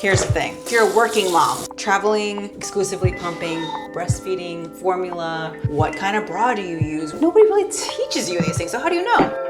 Here's the thing. If you're a working mom, traveling, exclusively pumping, breastfeeding, formula, what kind of bra do you use? Nobody really teaches you these things, so how do you know?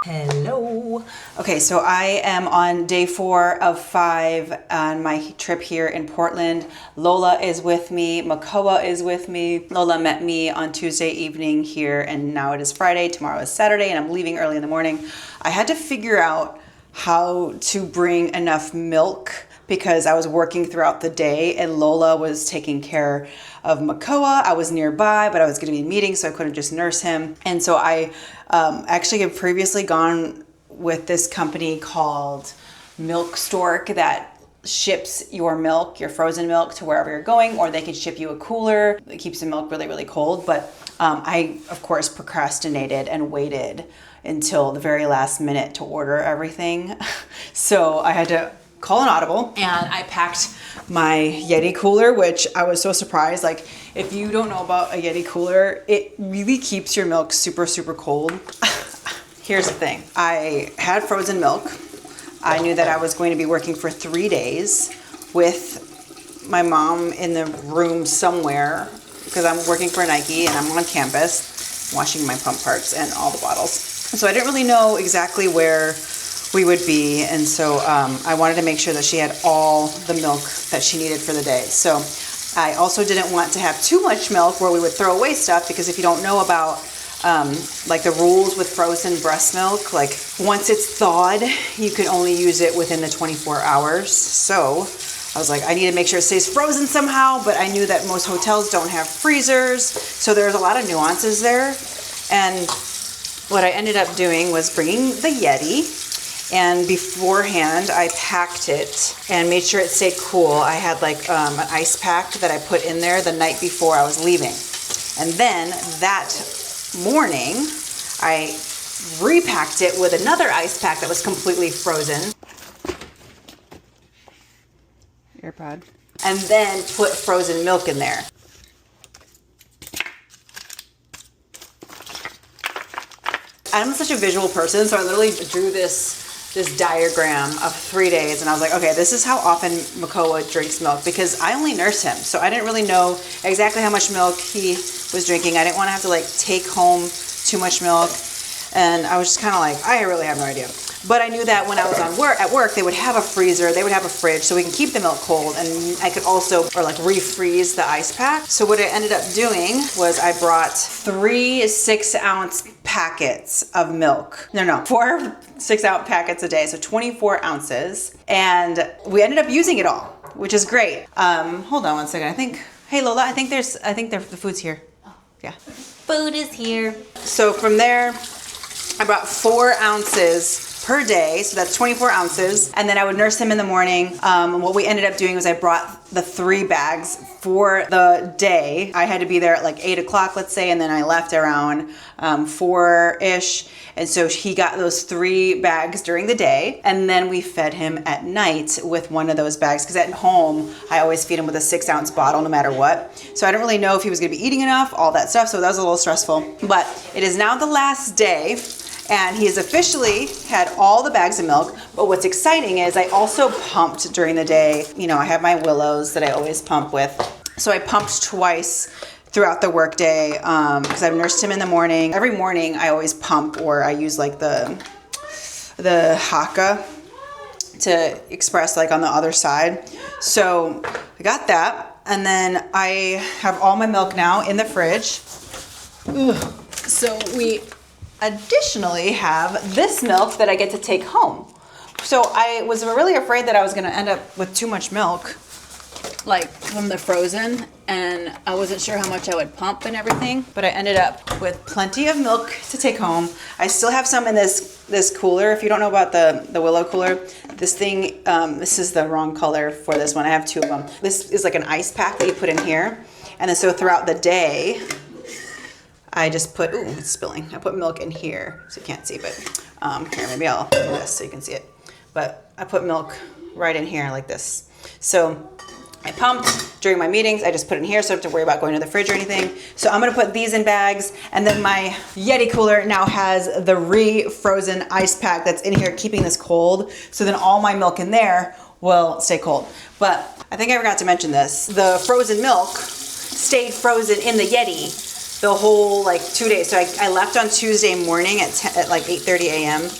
Hello. Okay, so I am on day 4 of 5 on my trip here in Portland. Lola is with me, Makoa is with me. Lola met me on Tuesday evening here, and now it is Friday, tomorrow is Saturday, and I'm leaving early in the morning. I had to figure out how to bring enough milk because I was working throughout the day and Lola was taking care of Makoa. I was nearby, but I was gonna be in meetings, so I couldn't just nurse him. And so I actually have previously gone with this company called Milk Stork that ships your milk, your frozen milk, to wherever you're going, or they can ship you a cooler. It keeps the milk really, really cold. But I, of course, procrastinated and waited until the very last minute to order everything. So I had to call an audible, and I packed my Yeti cooler, which I was so surprised. Like, if you don't know about a Yeti cooler, it really keeps your milk super, super cold. Here's the thing. I had frozen milk. I knew that I was going to be working for 3 days with my mom in the room somewhere because I'm working for Nike and I'm on campus washing my pump parts and all the bottles. So I didn't really know exactly where we would be, and so I wanted to make sure that she had all the milk that she needed for the day. So I also didn't want to have too much milk where we would throw away stuff, because if you don't know about like the rules with frozen breast milk, like once it's thawed, you can only use it within the 24 hours. So I was like, I need to make sure it stays frozen somehow, but I knew that most hotels don't have freezers, so there's a lot of nuances there. And what I ended up doing was bringing the Yeti. And beforehand, I packed it and made sure it stayed cool. I had like an ice pack that I put in there the night before I was leaving. And then that morning, I repacked it with another ice pack that was completely frozen. AirPod. And then put frozen milk in there. I'm such a visual person, so I literally drew this diagram of 3 days, and I was like, okay, this is how often Makoa drinks milk, because I only nurse him, so I didn't really know exactly how much milk he was drinking. I didn't want to have to like take home too much milk, and I was just kind of like, I really have no idea. But I knew that when I was at work, they would have a freezer, they would have a fridge, so we can keep the milk cold, and I could also refreeze the ice pack. So what I ended up doing was I brought 3 6-ounce packets of milk. No, 4 6-ounce packets a day, so 24 ounces. And we ended up using it all, which is great. Hold on one second. Hey Lola, I think the food's here. Oh, yeah. Food is here. So from there, I brought 4 ounces per day, so that's 24 ounces, and then I would nurse him in the morning. What we ended up doing was I brought the 3 bags for the day. I had to be there at like 8 o'clock, let's say, and then I left around 4-ish, and so he got those 3 bags during the day, and then we fed him at night with one of those bags, because at home I always feed him with a 6-ounce bottle no matter what. So I didn't really know if he was going to be eating enough, all that stuff, so that was a little stressful. But it is now the last day, and he has officially had all the bags of milk. But what's exciting is I also pumped during the day. You know, I have my Willows that I always pump with. So I pumped twice throughout the workday because I've nursed him in the morning. Every morning I always pump, or I use like the Haka to express like on the other side. So I got that, and then I have all my milk now in the fridge. Ugh. So we additionally have this milk that I get to take home. So I was really afraid that I was going to end up with too much milk, like from the frozen, and I wasn't sure how much I would pump and everything, but I ended up with plenty of milk to take home. I still have some in this cooler. If you don't know about the Willow cooler, this thing, this is the wrong color for this one. I have 2 of them. This is like an ice pack that you put in here, and then so throughout the day, I just put, ooh, it's spilling. I put milk in here, so you can't see, but here, maybe I'll do this so you can see it. But I put milk right in here like this. So I pump during my meetings. I just put it in here so I don't have to worry about going to the fridge or anything. So I'm gonna put these in bags, and then my Yeti cooler now has the re-frozen ice pack that's in here keeping this cold. So then all my milk in there will stay cold. But I think I forgot to mention this. The frozen milk stayed frozen in the Yeti the whole like 2 days. So I left on Tuesday morning at like 8:30 a.m.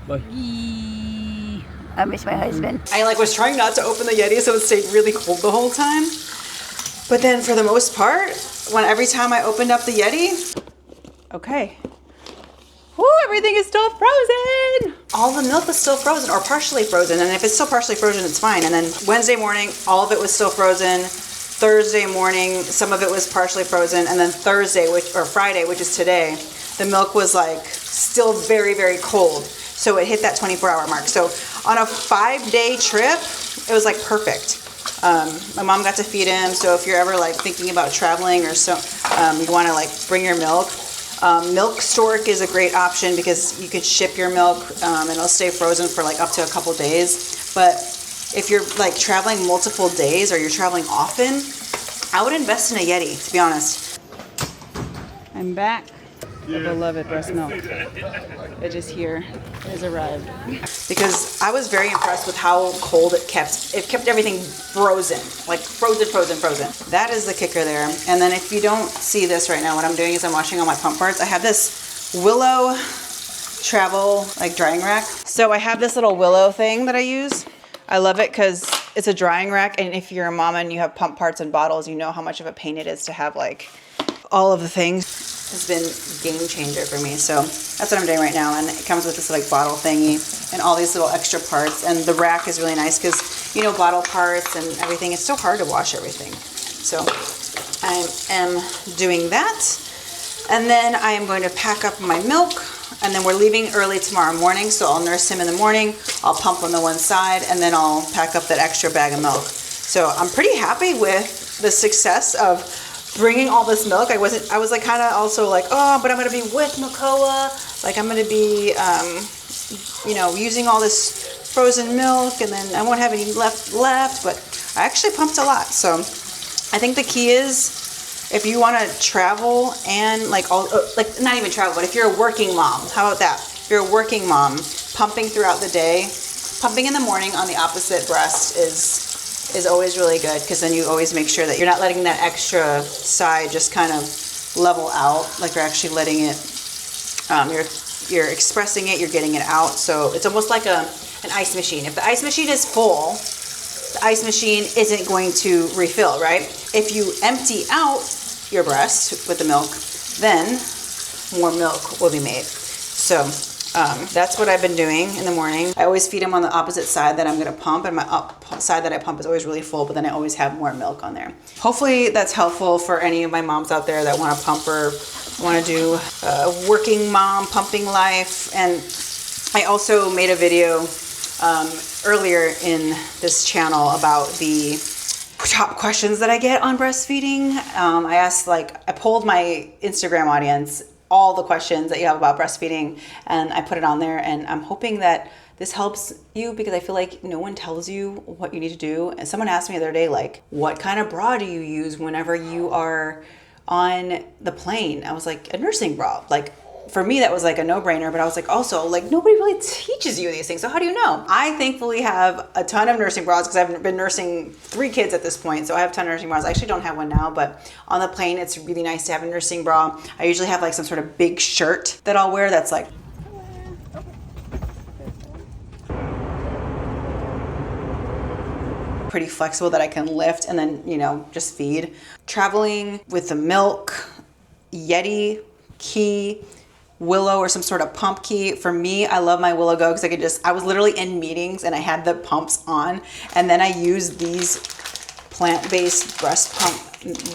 Bye. I miss my husband. I like was trying not to open the Yeti so it stayed really cold the whole time. But then for the most part, every time I opened up the Yeti, okay. Woo, everything is still frozen. All the milk was still frozen or partially frozen. And if it's still partially frozen, it's fine. And then Wednesday morning, all of it was still frozen. Thursday morning, some of it was partially frozen. And then Thursday, or Friday, which is today, the milk was like still very, very cold. So it hit that 24-hour mark. So on a 5-day trip, it was like perfect. My mom got to feed him. So if you're ever like thinking about traveling or so, you want to like bring your milk. Milk storage is a great option because you could ship your milk and it'll stay frozen for like up to a couple days. But if you're like traveling multiple days or you're traveling often, I would invest in a Yeti, to be honest. I'm back. The beloved breast milk. It is here. It has arrived. Because I was very impressed with how cold it kept. It kept everything frozen, like frozen. That is the kicker there. And then if you don't see this right now, what I'm doing is I'm washing all my pump parts. I have this Willow travel like drying rack. So I have this little Willow thing that I use. I love it because it's a drying rack. And if you're a mama and you have pump parts and bottles, you know how much of a pain it is to have like all of the things. Has been game changer for me. So that's what I'm doing right now. And it comes with this like bottle thingy and all these little extra parts. And the rack is really nice because, you know, bottle parts and everything, it's so hard to wash everything. So I am doing that. And then I am going to pack up my milk, and then we're leaving early tomorrow morning. So I'll nurse him in the morning. I'll pump on the one side, and then I'll pack up that extra bag of milk. So I'm pretty happy with the success of bringing all this milk. I was like kind of also like, oh, but I'm going to be with Makoa. Like I'm going to be, you know, using all this frozen milk, and then I won't have any left. But I actually pumped a lot. So I think the key is if you want to travel and like not even travel, but if you're a working mom, how about that? If you're a working mom, pumping throughout the day, pumping in the morning on the opposite breast is always really good, because then you always make sure that you're not letting that extra side just kind of level out, like you're actually letting it, you're expressing it, you're getting it out. So it's almost like an ice machine. If the ice machine is full, the ice machine isn't going to refill, right? If you empty out your breast with the milk, then more milk will be made. So that's what I've been doing in the morning. I always feed him on the opposite side that I'm going to pump, and my side that I pump is always really full, but then I always have more milk on there. Hopefully that's helpful for any of my moms out there that want to pump or want to do working mom pumping life. And I also made a video earlier in this channel about the top questions that I get on breastfeeding. I polled my Instagram audience all the questions that you have about breastfeeding, and I put it on there, and I'm hoping that this helps you, because I feel like no one tells you what you need to do. And someone asked me the other day, like, what kind of bra do you use whenever you are on the plane? I was like, a nursing bra. Like, for me, that was like a no-brainer, but I was like, also, like, nobody really teaches you these things, so how do you know? I thankfully have a ton of nursing bras, because I've been nursing 3 kids at this point, so I have a ton of nursing bras. I actually don't have one now, but on the plane, it's really nice to have a nursing bra. I usually have like some sort of big shirt that I'll wear that's like pretty flexible, that I can lift and then, you know, just feed. Traveling with the milk, Yeti, key, Willow or some sort of pump key. For me, I love my Willow Go because I was literally in meetings and I had the pumps on, and then I used these plant-based breast pump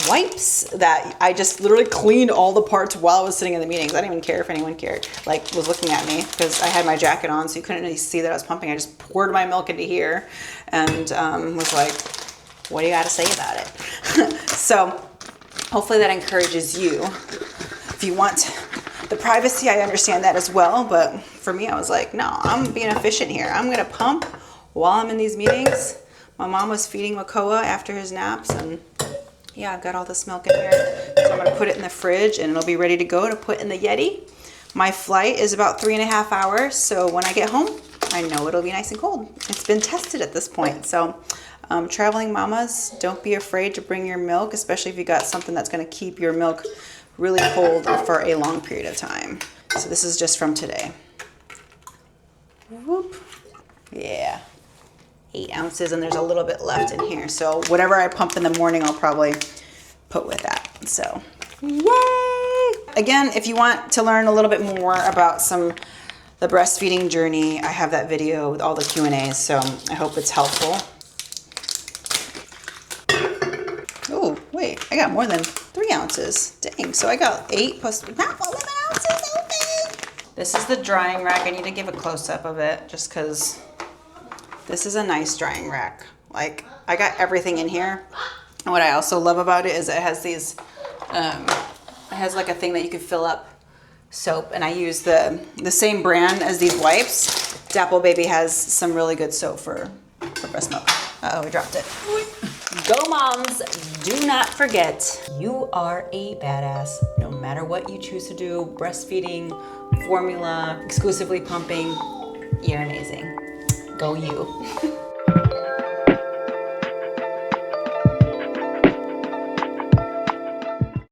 wipes that I just literally cleaned all the parts while I was sitting in the meetings. I didn't even care if anyone cared, like was looking at me, because I had my jacket on, so you couldn't really see that I was pumping. I just poured my milk into here and was like, what do you got to say about it? So hopefully that encourages you. If you want the privacy, I understand that as well, but for me, I was like, no, I'm being efficient here. I'm gonna pump while I'm in these meetings, My mom was feeding Makoa after his naps, and yeah, I've got all this milk in here. So I'm gonna put it in the fridge and it'll be ready to go to put in the Yeti. My flight is about 3.5 hours, so when I get home, I know it'll be nice and cold. It's been tested at this point. So traveling mamas, don't be afraid to bring your milk, especially if you got something that's gonna keep your milk really cold for a long period of time. So this is just from today. Whoop. Yeah, 8 ounces, and there's a little bit left in here. So whatever I pump in the morning, I'll probably put with that. So, yay! Again, if you want to learn a little bit more about the breastfeeding journey, I have that video with all the Q&As, so I hope it's helpful. Oh, wait, I got more than 3 ounces. Dang, so I got 8 plus 11 ounces, okay. This is the drying rack. I need to give a close-up of it just because this is a nice drying rack. Like, I got everything in here. And what I also love about it is it has these, it has like a thing that you can fill up soap, and I use the same brand as these wipes. Dapple Baby has some really good soap for breast milk. Uh-oh, we dropped it. Go moms, do not forget, you are a badass. No matter what you choose to do, breastfeeding, formula, exclusively pumping, you're amazing. Go you.